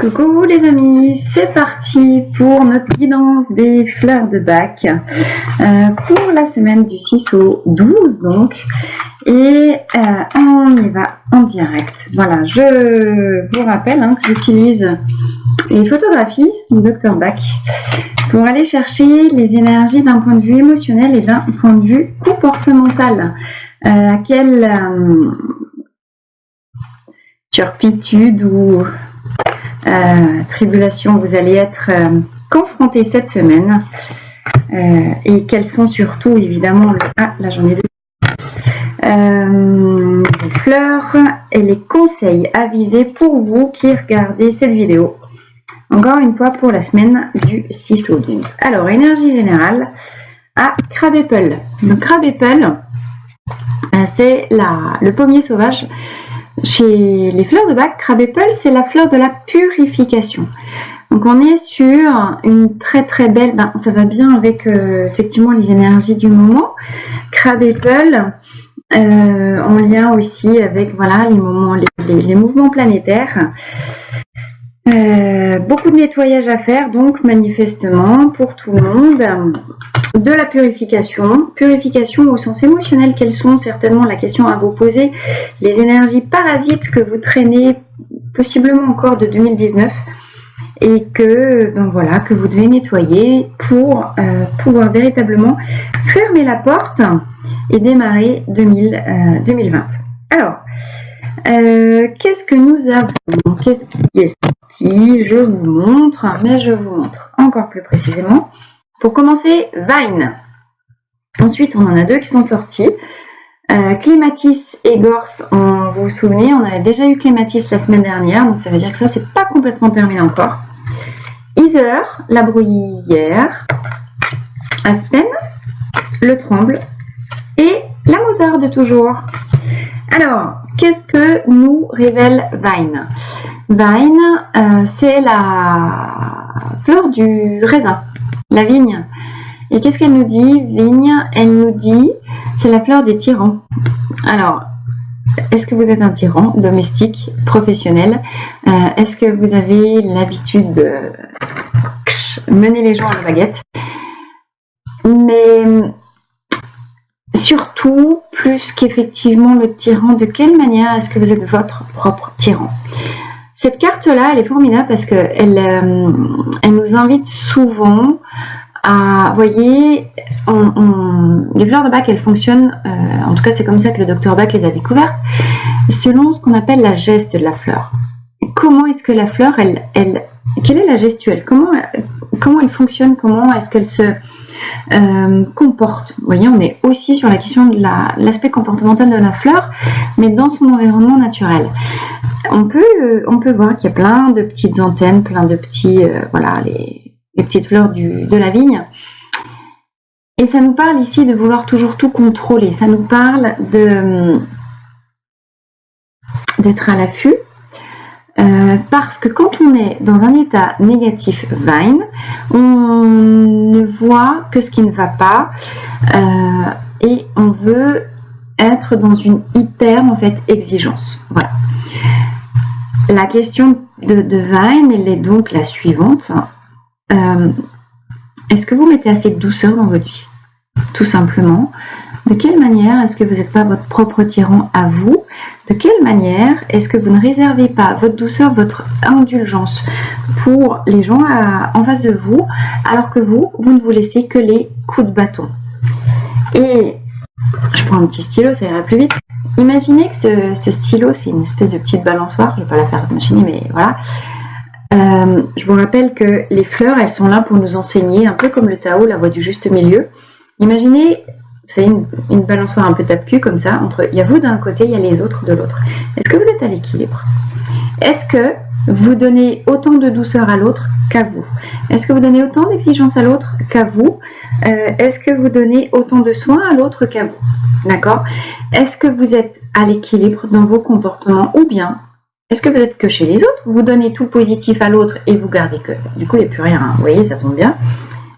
Coucou les amis, c'est parti pour notre guidance des fleurs de Bach pour la semaine du 6 au 12 donc, et on y va en direct. Voilà, je vous rappelle que j'utilise les photographies du Dr Bach pour aller chercher les énergies d'un point de vue émotionnel et d'un point de vue comportemental. À quelle turpitude ou tribulation vous allez être confronté cette semaine et quels sont surtout évidemment la journée de les fleurs et les conseils avisés pour vous qui regardez cette vidéo encore une fois pour la semaine du 6 au 12. Alors énergie générale à Crabapple. Donc Crabapple c'est le pommier sauvage. Chez les fleurs de Bach, Crabapple, c'est la fleur de la purification. Donc on est sur une très très belle, ça va bien avec effectivement les énergies du moment. Crabapple, en lien aussi avec voilà les mouvements planétaires. Beaucoup de nettoyage à faire donc manifestement pour tout le monde. De la purification au sens émotionnel, quelles sont certainement la question à vous poser, les énergies parasites que vous traînez possiblement encore de 2019 et que voilà que vous devez nettoyer pour pouvoir véritablement fermer la porte et démarrer 2020. Alors qu'est-ce que nous avons, qu'est-ce qui est sorti, je vous montre, mais je vous montre encore plus précisément. Pour commencer, Vine. Ensuite, on en a deux qui sont sortis. Clématis et Gorse, vous vous souvenez, on avait déjà eu Clématis la semaine dernière, donc ça veut dire que ça, c'est pas complètement terminé encore. Heather, la bruyère, Aspen, le tremble et la moutarde toujours. Alors, qu'est-ce que nous révèle Vine? Vine, c'est la fleur du raisin. La vigne. Et qu'est-ce qu'elle nous dit? Vigne, elle nous dit, c'est la fleur des tyrans. Alors, est-ce que vous êtes un tyran domestique, professionnel? Est-ce que vous avez l'habitude de mener les gens à la baguette? Mais surtout, plus qu'effectivement le tyran, de quelle manière est-ce que vous êtes votre propre tyran? Cette carte-là, elle est formidable parce qu'elle elle nous invite souvent à, vous voyez, les fleurs de Bach, elles fonctionnent, en tout cas c'est comme ça que le Dr Bach les a découvertes, selon ce qu'on appelle la geste de la fleur. Comment est-ce que la fleur, quelle est la gestuelle? Comment elle fonctionne? Comment est-ce qu'elle se comporte? Vous voyez, on est aussi sur la question de l'aspect comportemental de la fleur, mais dans son environnement naturel. On peut voir qu'il y a plein de petites antennes, plein de petits, voilà, les petites fleurs de la vigne. Et ça nous parle ici de vouloir toujours tout contrôler. Ça nous parle d'être à l'affût. Parce que quand on est dans un état négatif Vine, on ne voit que ce qui ne va pas et on veut être dans une hyper en fait exigence. Voilà. La question de Vine, elle est donc la suivante. Est-ce que vous mettez assez de douceur dans votre vie? Tout simplement. De quelle manière est-ce que vous n'êtes pas votre propre tyran à vous? De quelle manière est-ce que vous ne réservez pas votre douceur, votre indulgence pour les gens en face de vous, alors que vous ne vous laissez que les coups de bâton? Et je prends un petit stylo, ça ira plus vite. Imaginez que ce stylo, c'est une espèce de petite balançoire. Je ne vais pas la faire machiner, mais voilà. Je vous rappelle que les fleurs, elles sont là pour nous enseigner, un peu comme le Tao, la voie du juste milieu. Imaginez, c'est une balançoire un peu tape-cul comme ça, il y a vous d'un côté, il y a les autres de l'autre. Est-ce que vous êtes à l'équilibre? Est-ce que vous donnez autant de douceur à l'autre qu'à vous? Est-ce que vous donnez autant d'exigence à l'autre qu'à vous? Est-ce que vous donnez autant de soins à l'autre qu'à vous? D'accord? Est-ce que vous êtes à l'équilibre dans vos comportements ou bien est-ce que vous êtes que chez les autres? Vous donnez tout le positif à l'autre et vous gardez que, du coup il n'y a plus rien, vous voyez, ça tombe bien.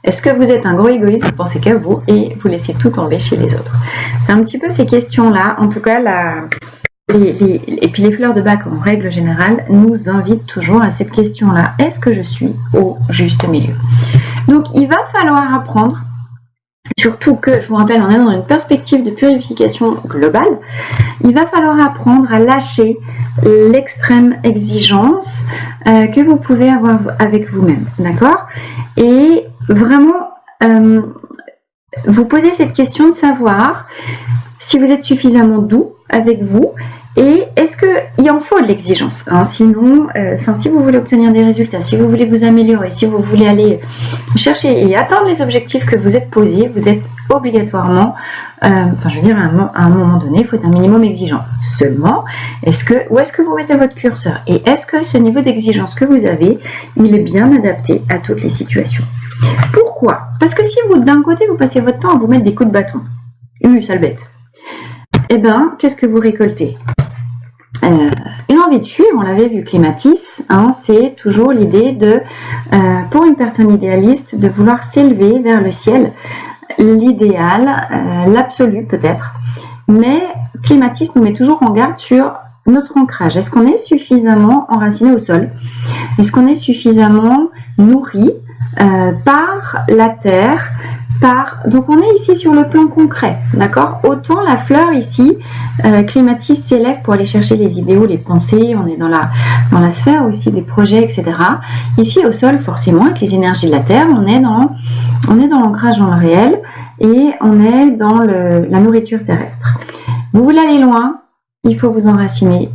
Est-ce que vous êtes un gros égoïste, vous pensez qu'à vous et vous laissez tout tomber chez les autres? C'est un petit peu ces questions-là, en tout cas Et puis les fleurs de bac en règle générale nous invitent toujours à cette question-là. Est-ce que je suis au juste milieu? Donc il va falloir apprendre, surtout que, je vous rappelle, on est dans une perspective de purification globale, il va falloir apprendre à lâcher l'extrême exigence que vous pouvez avoir avec vous-même, d'accord? Et vraiment vous posez cette question de savoir si vous êtes suffisamment doux avec vous et est-ce qu'il en faut de l'exigence, hein? Sinon, si vous voulez obtenir des résultats, si vous voulez vous améliorer, si vous voulez aller chercher et atteindre les objectifs que vous êtes posés, vous êtes obligatoirement, à un moment donné, il faut être un minimum exigeant. Seulement, où est-ce que vous mettez votre curseur et est-ce que ce niveau d'exigence que vous avez, il est bien adapté à toutes les situations? Pourquoi? Parce que si vous, d'un côté, vous passez votre temps à vous mettre des coups de bâton, sale bête, eh bien, qu'est-ce que vous récoltez? Une envie de fuir, on l'avait vu, Clématis, hein, c'est toujours l'idée de, pour une personne idéaliste, de vouloir s'élever vers le ciel, l'idéal, l'absolu peut-être, mais Clématis nous met toujours en garde sur notre ancrage. Est-ce qu'on est suffisamment enraciné au sol? Est-ce qu'on est suffisamment nourri par la terre, donc on est ici sur le plan concret, d'accord? Autant la fleur ici, Clématis s'élève pour aller chercher les idéaux, les pensées, on est dans la sphère aussi des projets, etc. Ici au sol, forcément, avec les énergies de la terre, on est dans l'ancrage dans le réel et on est dans la nourriture terrestre. Vous voulez aller loin, il faut vous enraciner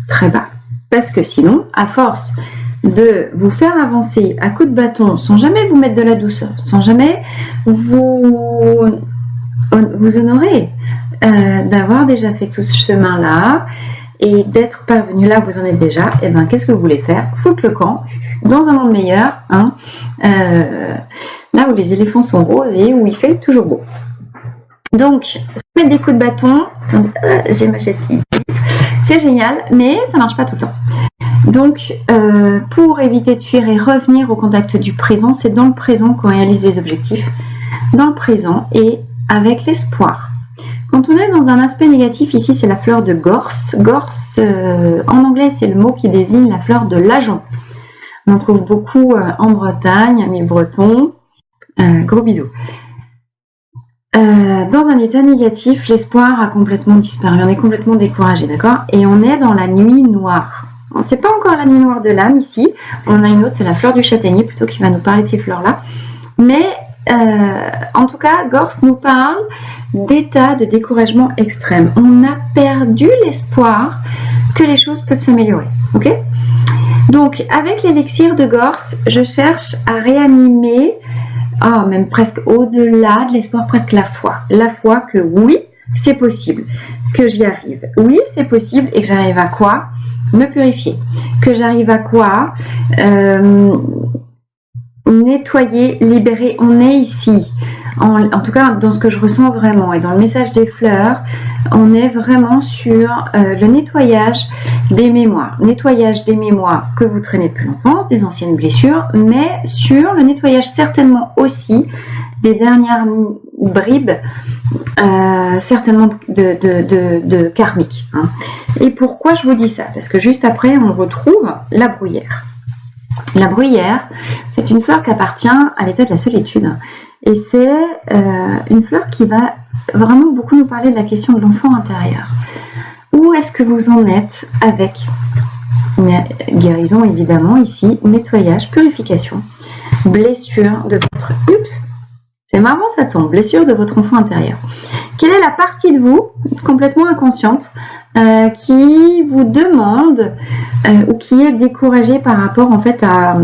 très bas, parce que sinon, à force de vous faire avancer à coups de bâton sans jamais vous mettre de la douceur, sans jamais vous honorer d'avoir déjà fait tout ce chemin-là et d'être parvenu là où vous en êtes déjà, et bien qu'est-ce que vous voulez faire? Foutre le camp dans un monde meilleur, hein, là où les éléphants sont roses et où il fait toujours beau. Donc, mettre des coups de bâton, j'ai ma chaise qui glisse, c'est génial, mais ça marche pas tout le temps. Donc, pour éviter de fuir et revenir au contact du présent, c'est dans le présent qu'on réalise les objectifs, dans le présent et avec l'espoir. Quand on est dans un aspect négatif, ici c'est la fleur de gorse. Gorse, en anglais, c'est le mot qui désigne la fleur de l'ajonc. On en trouve beaucoup en Bretagne, amis bretons. Gros bisous. Dans un état négatif, l'espoir a complètement disparu, on est complètement découragé, d'accord? Et on est dans la nuit noire. C'est pas encore la nuit noire de l'âme ici, on a une autre, c'est la fleur du châtaignier plutôt qui va nous parler de ces fleurs-là. Mais en tout cas, Gorse nous parle d'état de découragement extrême. On a perdu l'espoir que les choses peuvent s'améliorer, ok? Donc, avec l'élixir de Gorse, je cherche à réanimer, même presque au-delà de l'espoir, presque la foi. La foi que oui, c'est possible, que j'y arrive. Oui, c'est possible et que j'arrive à quoi? Me purifier. Que j'arrive à quoi? Nettoyer, libérer. On est ici. En tout cas, dans ce que je ressens vraiment et dans le message des fleurs, on est vraiment sur le nettoyage des mémoires. Nettoyage des mémoires que vous traînez depuis l'enfance, des anciennes blessures, mais sur le nettoyage certainement aussi des dernières bribes, certainement de karmique. Hein. Et pourquoi je vous dis ça? Parce que juste après, on retrouve la bruyère. La bruyère, c'est une fleur qui appartient à l'état de la solitude. Et c'est une fleur qui va vraiment beaucoup nous parler de la question de l'enfant intérieur. Où est-ce que vous en êtes avec guérison, évidemment, ici, nettoyage, purification, blessure de votre... Oups, c'est marrant, ça tombe, blessure de votre enfant intérieur. Quelle est la partie de vous, complètement inconsciente, qui vous demande ou qui est découragée par rapport en fait à...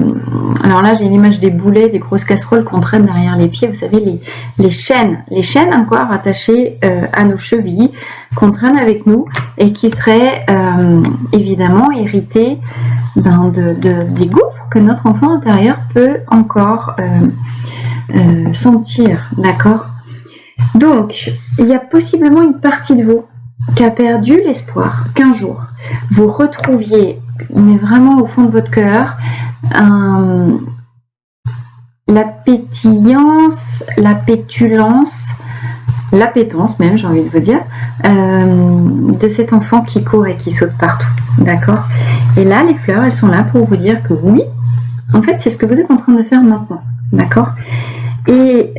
Alors là, j'ai l'image des boulets, des grosses casseroles qu'on traîne derrière les pieds. Vous savez, les chaînes encore attachées à nos chevilles qu'on traîne avec nous et qui seraient évidemment héritées des gouffres que notre enfant intérieur peut encore sentir, d'accord? Donc, il y a possiblement une partie de vous qui a perdu l'espoir qu'un jour vous retrouviez, mais vraiment au fond de votre cœur, la pétillance, la pétulance l'appétence même, j'ai envie de vous dire, de cet enfant qui court et qui saute partout. D'accord? Et là, les fleurs, elles sont là pour vous dire que oui, en fait, c'est ce que vous êtes en train de faire maintenant. D'accord? Et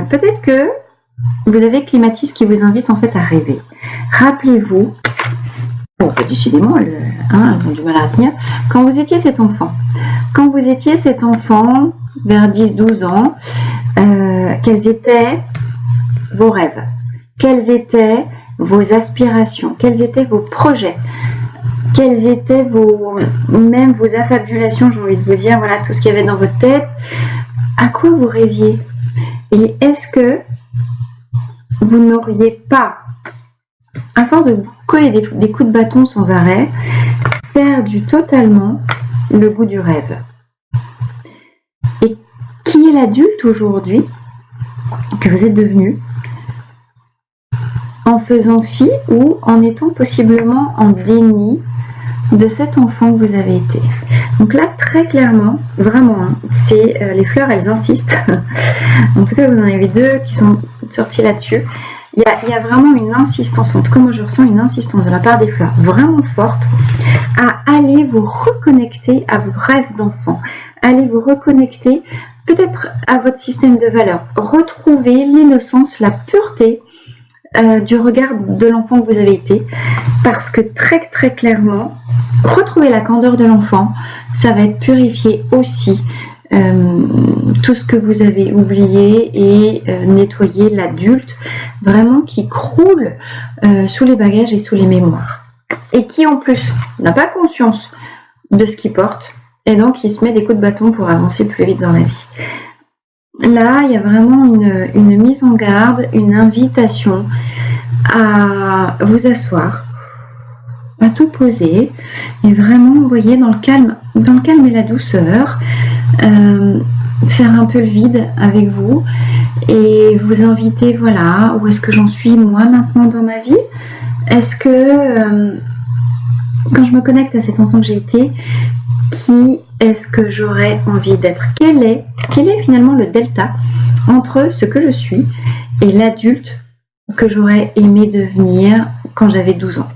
peut-être que vous avez Clématis qui vous invite en fait à rêver. Rappelez-vous, bon, décidément, elles ont du mal à retenir, quand vous étiez cet enfant, vers 10-12 ans, quels étaient vos rêves? Quelles étaient vos aspirations? Quels étaient vos projets? Quelles étaient vos affabulations, j'ai envie de vous dire, voilà, tout ce qu'il y avait dans votre tête? À quoi vous rêviez? Et est-ce que vous n'auriez pas, à force de vous coller des coups de bâton sans arrêt, perdu totalement le goût du rêve? Et qui est l'adulte aujourd'hui que vous êtes devenu, en faisant fi ou en étant possiblement en déni de cet enfant que vous avez été? Donc là, très clairement, vraiment, c'est les fleurs, elles insistent. En tout cas, vous en avez deux qui sont sortis là-dessus. Il y a vraiment une insistance, en tout cas moi je ressens une insistance de la part des fleurs vraiment forte à aller vous reconnecter à vos rêves d'enfant, aller vous reconnecter peut-être à votre système de valeurs, retrouver l'innocence, la pureté du regard de l'enfant que vous avez été, parce que très très clairement, retrouver la candeur de l'enfant, ça va être purifier aussi tout ce que vous avez oublié et nettoyer l'adulte vraiment qui croule sous les bagages et sous les mémoires, et qui en plus n'a pas conscience de ce qu'il porte, et donc il se met des coups de bâton pour avancer plus vite dans la vie. Là, il y a vraiment une mise en garde, une invitation à vous asseoir, à tout poser, et vraiment, vous voyez, dans le calme et la douceur, faire un peu le vide avec vous, et vous inviter, voilà, où est-ce que j'en suis moi maintenant dans ma vie? Est-ce que, quand je me connecte à cet enfant que j'ai été, qui est-ce que j'aurais envie d'être? Quel est finalement le delta entre ce que je suis et l'adulte que j'aurais aimé devenir quand j'avais 12 ans?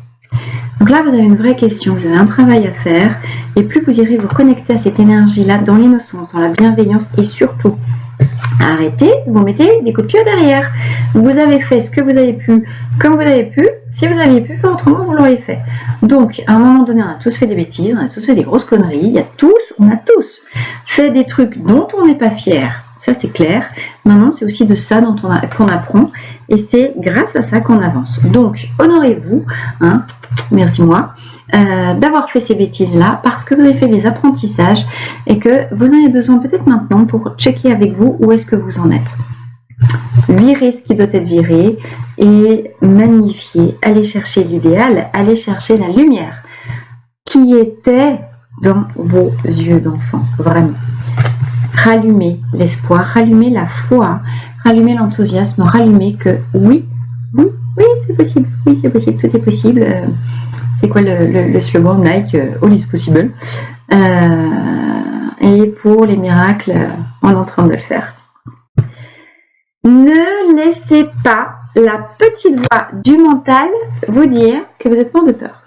Donc là, vous avez une vraie question, vous avez un travail à faire, et plus vous irez vous connecter à cette énergie-là, dans l'innocence, dans la bienveillance, et surtout, arrêtez, vous mettez des coups de pied derrière. Vous avez fait ce que vous avez pu, comme vous avez pu. Si vous aviez pu faire autrement, vous l'auriez fait. Donc, à un moment donné, on a tous fait des bêtises, on a tous fait des grosses conneries, on a tous fait des trucs dont on n'est pas fier. Ça, c'est clair. Maintenant, c'est aussi de ça qu'on apprend, et c'est grâce à ça qu'on avance. Donc, honorez-vous, hein, merci moi, d'avoir fait ces bêtises-là, parce que vous avez fait des apprentissages et que vous en avez besoin peut-être maintenant pour checker avec vous où est-ce que vous en êtes. Virer ce qui doit être viré et magnifier, aller chercher l'idéal, aller chercher la lumière qui était dans vos yeux d'enfant, vraiment. Rallumer l'espoir, rallumer la foi, rallumer l'enthousiasme, rallumer que oui, c'est possible, tout est possible. C'est quoi le slogan Nike, All is possible. Et pour les miracles, on est en train de le faire. Ne laissez pas la petite voix du mental vous dire que vous êtes mort de peur.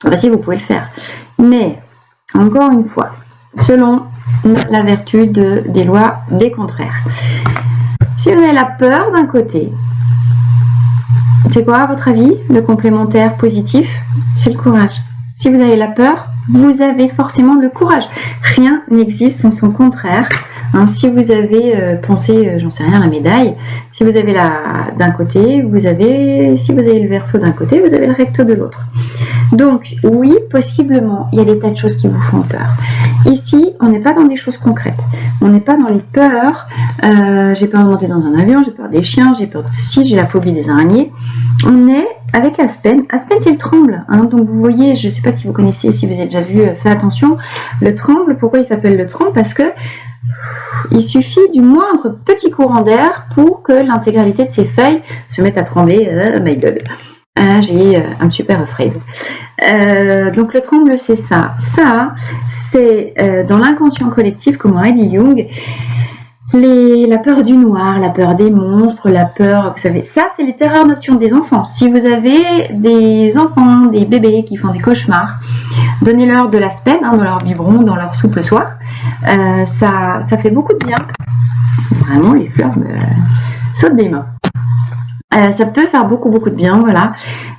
Enfin, si, vous pouvez le faire. Mais, encore une fois, selon la vertu des lois des contraires. Si vous avez la peur d'un côté, c'est quoi à votre avis? Le complémentaire positif, c'est le courage. Si vous avez la peur, vous avez forcément le courage. Rien n'existe sans son contraire. Hein, si vous avez pensé, j'en sais rien, la médaille, si vous avez d'un côté, si vous avez le verso d'un côté, vous avez le recto de l'autre. Donc, oui, possiblement, il y a des tas de choses qui vous font peur. Ici, on n'est pas dans des choses concrètes. On n'est pas dans les peurs. J'ai peur de monter dans un avion, j'ai peur des chiens, j'ai peur de ceci, j'ai la phobie des araignées. On est avec Aspen. Aspen, c'est le tremble. Hein, donc, vous voyez, je ne sais pas si vous connaissez, si vous avez déjà vu, faites attention. Le tremble, pourquoi il s'appelle le tremble? Parce que il suffit du moindre petit courant d'air pour que l'intégralité de ses feuilles se mette à trembler. My God. J'ai un super afraid. Donc le tremble, c'est ça. Ça, c'est dans l'inconscient collectif, comme aurait dit Jung, la peur du noir, la peur des monstres, la peur, vous savez, ça c'est les terreurs nocturnes des enfants. Si vous avez des enfants, des bébés qui font des cauchemars, donnez-leur de l'aspen dans leur biberon, dans leur soupe le soir. Ça fait beaucoup de bien. Vraiment, les fleurs me sautent des mains. Ça peut faire beaucoup de bien, voilà.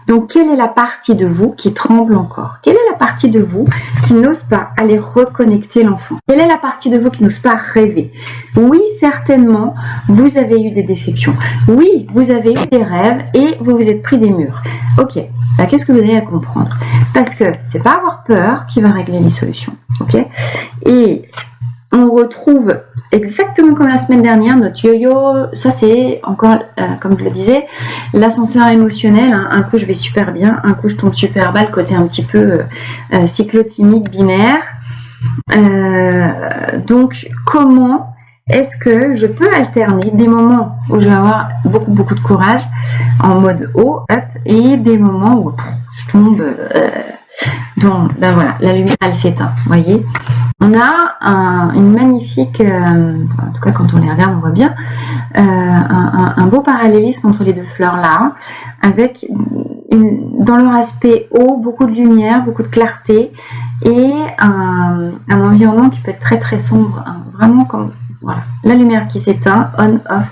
Donc, quelle est la partie de vous qui tremble encore? Quelle est la partie de vous qui n'ose pas aller reconnecter l'enfant? Quelle est la partie de vous qui n'ose pas rêver? Oui, certainement, vous avez eu des déceptions. Oui, vous avez eu des rêves et vous vous êtes pris des murs. Ok, bah, qu'est-ce que vous avez à comprendre? Parce que c'est pas avoir peur qui va régler les solutions. Ok? Et on retrouve exactement comme la semaine dernière notre yo-yo. Ça c'est encore, comme je le disais, l'ascenseur émotionnel. Un coup je vais super bien, un coup je tombe super bas, le côté un petit peu cyclotimique, binaire. Donc comment est-ce que je peux alterner des moments où je vais avoir beaucoup de courage en mode haut, up, et des moments où je tombe ben voilà, la lumière elle s'éteint, vous voyez. On a une magnifique, en tout cas quand on les regarde on voit bien, un beau parallélisme entre les deux fleurs là, avec dans leur aspect haut, beaucoup de lumière, beaucoup de clarté, et un environnement qui peut être très sombre, hein, vraiment comme voilà, la lumière qui s'éteint, on, off,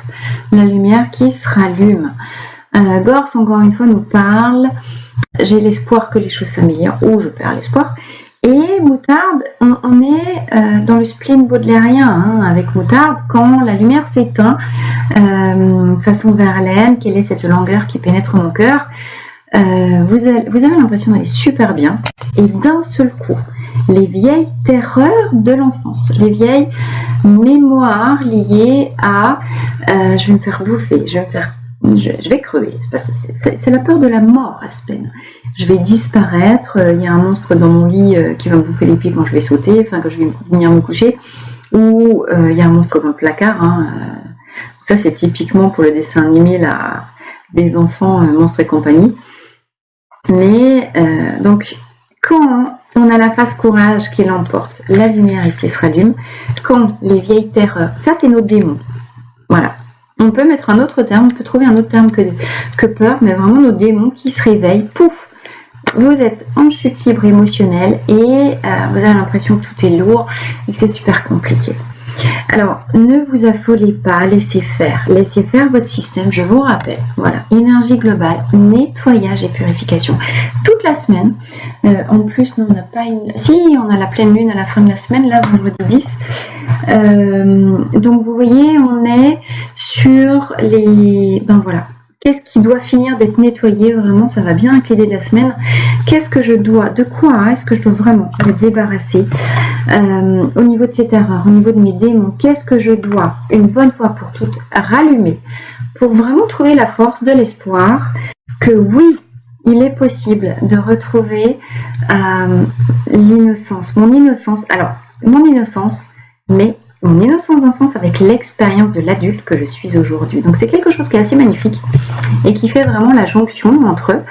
la lumière qui se rallume. Gorse encore une fois nous parle, j'ai l'espoir que les choses s'améliorent, ou je perds l'espoir. Et Moutarde, on est dans le spleen baudelairien, hein, avec Moutarde, quand la lumière s'éteint, façon Verlaine, quelle est cette langueur qui pénètre mon cœur, vous avez l'impression d'aller super bien, et d'un seul coup, les vieilles terreurs de l'enfance, les vieilles mémoires liées à je vais me faire bouffer, je vais crever, c'est la peur de la mort, Aspen. Je vais disparaître, il y a un monstre dans mon lit qui va me bouffer les pieds quand je vais sauter, enfin quand je vais venir me coucher, ou il y a un monstre dans le placard, hein, ça c'est typiquement pour le dessin animé là, des enfants, monstres et compagnie. Mais donc quand on a la face courage qui l'emporte, la lumière ici se rallume, quand les vieilles terreurs, ça c'est nos démons, voilà. On peut mettre un autre terme, on peut trouver un autre terme que peur, mais vraiment nos démons qui se réveillent, pouf, vous êtes en chute libre émotionnelle et vous avez l'impression que tout est lourd et que c'est super compliqué. Alors, ne vous affolez pas, laissez faire votre système, je vous rappelle, voilà, énergie globale, nettoyage et purification, toute la semaine. En plus, nous, on n'a pas une... Si, on a la pleine lune à la fin de la semaine, là, vendredi 10. Donc, vous voyez, on est sur les... Ben voilà. Qu'est-ce qui doit finir d'être nettoyé? Vraiment, ça va bien avec l'idée de la semaine. Qu'est-ce que je dois? De quoi est-ce que je dois vraiment me débarrasser au niveau de cette erreur, au niveau de mes démons? Qu'est-ce que je dois, une bonne fois pour toutes, rallumer pour vraiment trouver la force de l'espoir que oui, il est possible de retrouver l'innocence. Mon innocence, mais mon innocence d'enfance avec l'expérience de l'adulte que je suis aujourd'hui. Donc c'est quelque chose qui est assez magnifique et qui fait vraiment la jonction entre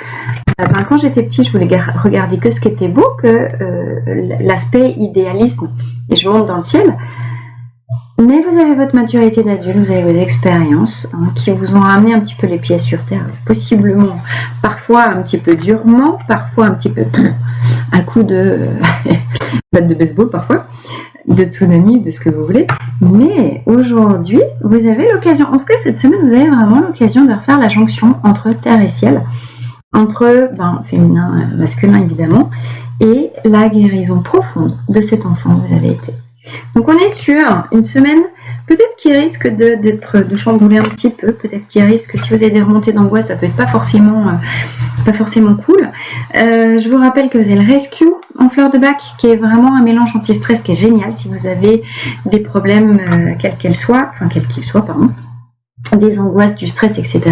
quand j'étais petite, je voulais regarder que ce qui était beau, que l'aspect idéalisme, et je monte dans le ciel. Mais vous avez votre maturité d'adulte, vous avez vos expériences qui vous ont amené un petit peu les pieds sur terre, possiblement, parfois un petit peu durement, parfois un petit peu un coup de batte de baseball parfois, de tsunami, de ce que vous voulez. Mais aujourd'hui, vous avez l'occasion, en tout cas cette semaine, vous avez vraiment l'occasion de refaire la jonction entre terre et ciel, entre féminin, masculin évidemment, et la guérison profonde de cet enfant que vous avez été. Donc on est sur une semaine peut-être qui risque de chambouler un petit peu, peut-être qui risque, si vous avez des remontées d'angoisse, ça peut être pas forcément cool. Je vous rappelle que vous avez le Rescue en fleur de bac, qui est vraiment un mélange anti-stress qui est génial si vous avez des problèmes quels qu'ils soient, des angoisses, du stress, etc.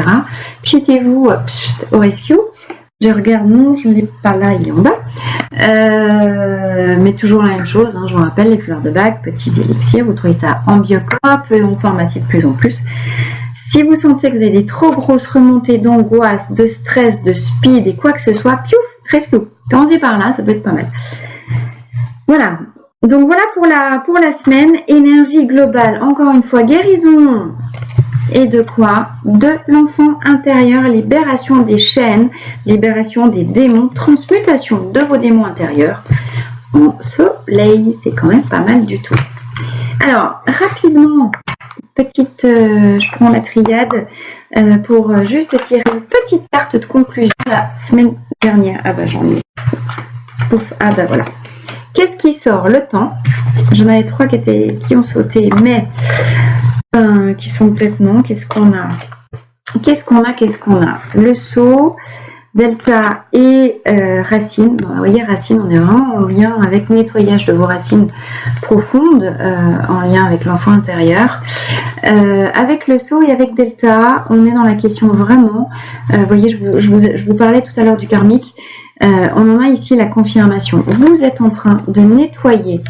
Pchitez-vous au Rescue. Je regarde, non, je ne l'ai pas là, il est en bas. Mais toujours la même chose, je vous rappelle, les fleurs de bac, petits élixirs, vous trouvez ça en Biocop et en pharmacie de plus en plus. Si vous sentez que vous avez des trop grosses remontées d'angoisse, de stress, de speed et quoi que ce soit, piouf, Rescue. Commencez par là, ça peut être pas mal. Voilà, Donc voilà pour la semaine. Énergie globale, encore une fois, guérison. Et de quoi? De l'enfant intérieur, libération des chaînes, libération des démons, transmutation de vos démons intérieurs en soleil. C'est quand même pas mal du tout. Alors, rapidement, je prends la triade pour juste tirer une petite carte de conclusion la semaine dernière. Ah bah j'en ai. Ouf, ah bah voilà. Qu'est-ce qui sort? Le temps. J'en avais 3 qui ont sauté, mais qui sont peut-être non. Qu'est-ce qu'on a? Le saut, delta et racine. Bon, vous voyez, racine, on est vraiment en lien avec le nettoyage de vos racines profondes, en lien avec l'enfant intérieur. Avec le saut et avec delta, on est dans la question vraiment, vous voyez, je vous parlais tout à l'heure du karmique. On en a ici la confirmation. Vous êtes en train de nettoyer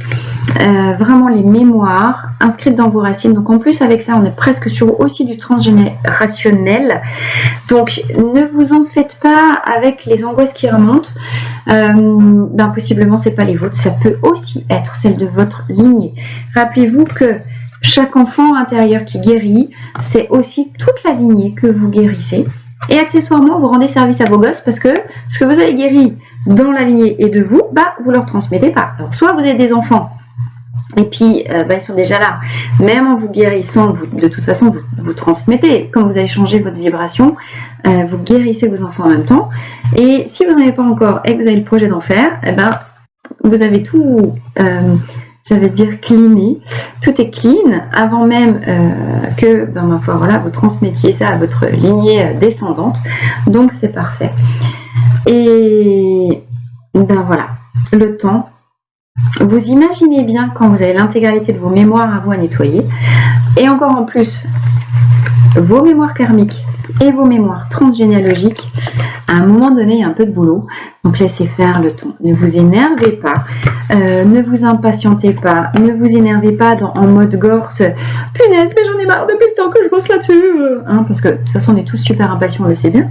vraiment les mémoires inscrites dans vos racines. Donc en plus avec ça, on est presque sur aussi du transgénérationnel. Donc ne vous en faites pas avec les angoisses qui remontent. Possiblement c'est pas les vôtres. Ça peut aussi être celle de votre lignée. Rappelez-vous que chaque enfant intérieur qui guérit, c'est aussi toute la lignée que vous guérissez. Et accessoirement, vous rendez service à vos gosses parce que ce que vous avez guéri dans la lignée et de vous, vous leur transmettez pas. Alors, soit vous avez des enfants et puis ils sont déjà là. Même en vous guérissant, de toute façon, vous transmettez. Quand vous allez changer votre vibration, vous guérissez vos enfants en même temps. Et si vous n'en avez pas encore et que vous avez le projet d'en faire, vous avez tout... j'allais dire cleané, tout est clean avant même que vous transmettiez ça à votre lignée descendante, donc c'est parfait. Et voilà, le temps, vous imaginez bien quand vous avez l'intégralité de vos mémoires à vous à nettoyer, et encore en plus vos mémoires karmiques et vos mémoires transgénéalogiques, à un moment donné, il y a un peu de boulot. Donc, laissez faire le temps. Ne vous énervez pas. Ne vous impatientez pas. Ne vous énervez pas en mode gorse. Punaise, mais j'en ai marre depuis le temps que je bosse là-dessus. Parce que, de toute façon, on est tous super impatients, on le sait bien.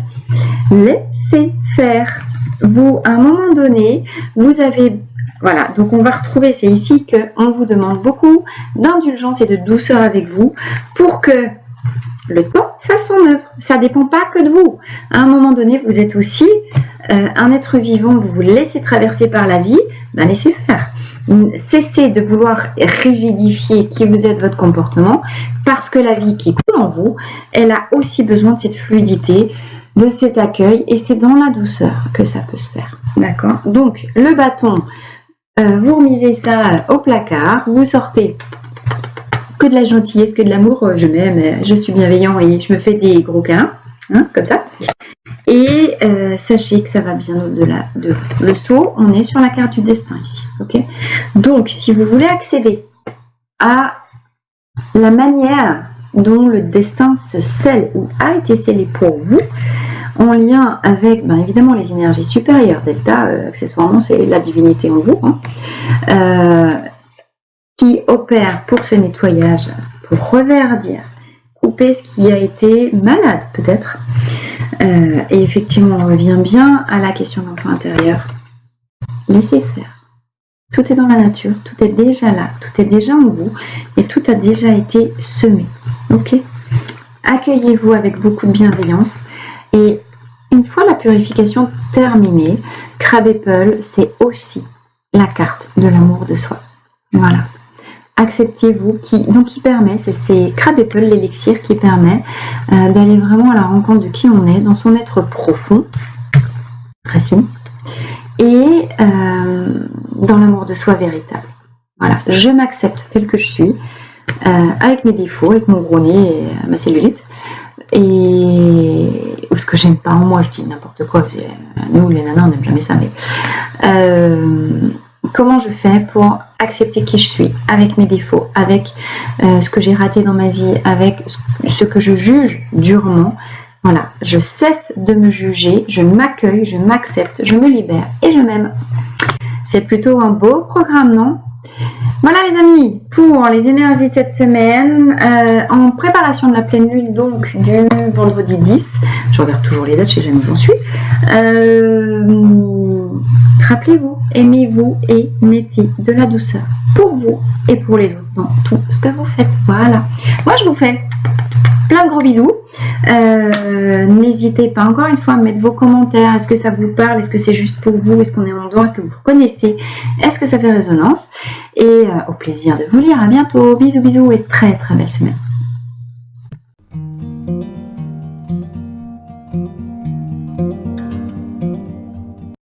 Laissez faire. Vous, à un moment donné, vous avez... Voilà, donc on va retrouver, c'est ici qu'on vous demande beaucoup d'indulgence et de douceur avec vous pour que le temps fasse son œuvre. Ça ne dépend pas que de vous. À un moment donné, vous êtes aussi un être vivant, vous vous laissez traverser par la vie, laissez faire. Cessez de vouloir rigidifier qui vous êtes, votre comportement, parce que la vie qui coule en vous, elle a aussi besoin de cette fluidité, de cet accueil, et c'est dans la douceur que ça peut se faire. D'accord? Donc, le bâton, vous remisez ça au placard, vous sortez que de la gentillesse, que de l'amour, je m'aime, je suis bienveillant et je me fais des gros câlins, comme ça. Et sachez que ça va bien au-delà de le saut, on est sur la carte du destin ici. Ok. Donc, si vous voulez accéder à la manière dont le destin se scelle ou a été scellé pour vous, en lien avec, évidemment, les énergies supérieures, Delta, accessoirement, c'est la divinité en vous, qui opère pour ce nettoyage, pour reverdir, couper ce qui a été malade peut-être. Et effectivement, on revient bien à la question d'enfant intérieur. Laissez faire. Tout est dans la nature, tout est déjà là, tout est déjà en vous et tout a déjà été semé. Ok ? Accueillez-vous avec beaucoup de bienveillance et une fois la purification terminée, Crab Apple, c'est aussi la carte de l'amour de soi. Voilà. Acceptez-vous, qui permet, c'est Crab Apple, l'élixir qui permet d'aller vraiment à la rencontre de qui on est, dans son être profond, racine, et dans l'amour de soi véritable. Voilà, je m'accepte tel que je suis, avec mes défauts, avec mon gros nez et ma cellulite, ou ce que j'aime pas en moi, je dis n'importe quoi, nous les nanas on n'aime jamais ça, mais comment je fais pour accepter qui je suis, avec mes défauts, avec ce que j'ai raté dans ma vie, avec ce que je juge durement. Voilà, je cesse de me juger, je m'accueille, je m'accepte, je me libère et je m'aime. C'est plutôt un beau programme, non ? Voilà les amis, pour les énergies de cette semaine, en préparation de la pleine lune, donc du vendredi 10, je regarde toujours les dates, je sais jamais où j'en suis, Rappelez-vous, aimez-vous et mettez de la douceur pour vous et pour les autres dans tout ce que vous faites. Voilà. Moi, je vous fais plein de gros bisous. N'hésitez pas encore une fois à mettre vos commentaires. Est-ce que ça vous parle? Est-ce que c'est juste pour vous? Est-ce qu'on est en dedans? Est-ce que vous connaissez? Est-ce que ça fait résonance? Et au plaisir de vous lire. À bientôt. Bisous, bisous et très très belle semaine.